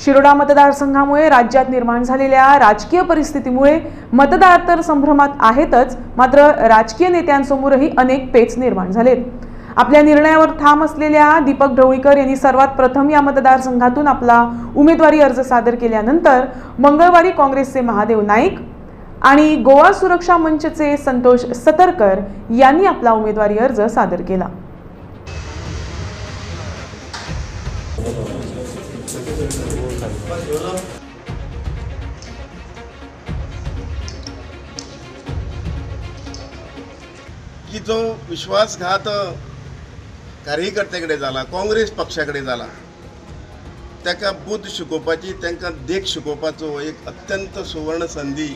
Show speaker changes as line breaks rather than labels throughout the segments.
शिरोडा मतदारसंघामुळे राज्यात निर्माण झालेल्या राजकीय परिस्थितीमुळे मतदार तर संभ्रमात आहेतच, मात्र राजकीय नेत्यांसमोरही अनेक पेच निर्माण झालेत। आपल्या निर्णयावर ठाम असलेल्या दीपक ढवळीकर यांनी सर्वात प्रथम या मतदारसंघातून आपला उमेदवारी अर्ज सादर केल्यानंतर मंगळवारी काँग्रेसचे महादेव नाईक आणि गोवा सुरक्षा मंचचे संतोष सतरकर यांनी आपला उमेदवारी अर्ज सादर केला।
की जो विश्वासघात कार्यकर्त्याकडे झाला, काँग्रेस पक्षाकडे झाला, ताका बुद्ध शिकोवपाची, तांकां देख शिकोवपाचो एक अत्यंत सुवर्ण संधी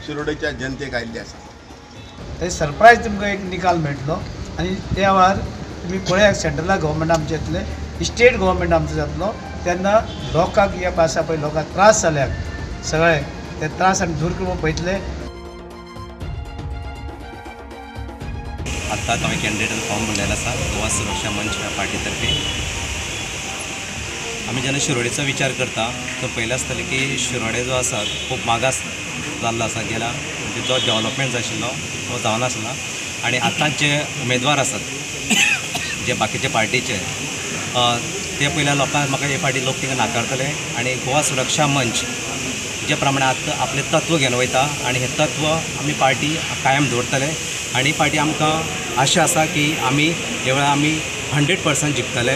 शिरोडेच्या जनतेक आयिल्ली आसा।
ते सरप्राईज तुमकां एक निकाल मेळटलो आनी त्या वेळार तुमी पळयात सेंट्रल गव्हर्मेंट आमचे येतले, स्टेट गव्हर्मेंट आमचो जातलो, तेन्ना लोकांक हे आसा पळय लोकांक त्रास जाल्यात सगळे ते त्रास आमी दूर करपाक पळयतले।
आत्ता हांवें कॅन्डिडेट फॉर्म भरलेलो आसा गोवा सुरक्षा मंच ह्या पार्टीतर्फे। आमी जेन्ना शिरोडेचो विचार करता तो पयलें आसतलें की शिरोडे जो आसा खूब मागास जाल्लो आसा, गेला म्हणजे जो डेवलपमेंट जाय आशिल्लो तो जावनासलो आनी आतां जे उमेदवार आसात जे बाकीचे पार्टीचे ते पयल्या लोकांक म्हाका हे फाटी लोक तिंगा नाकारतले आनी गोवा सुरक्षा मंच जे प्रमाणे आतां आपले तत्व घेवन वयता आनी हे तत्व आमी पार्टी कायम दवरतले आनी फाटी आमकां आशा आसा की आमी ह्या वेळार आमी 100% जिखतले।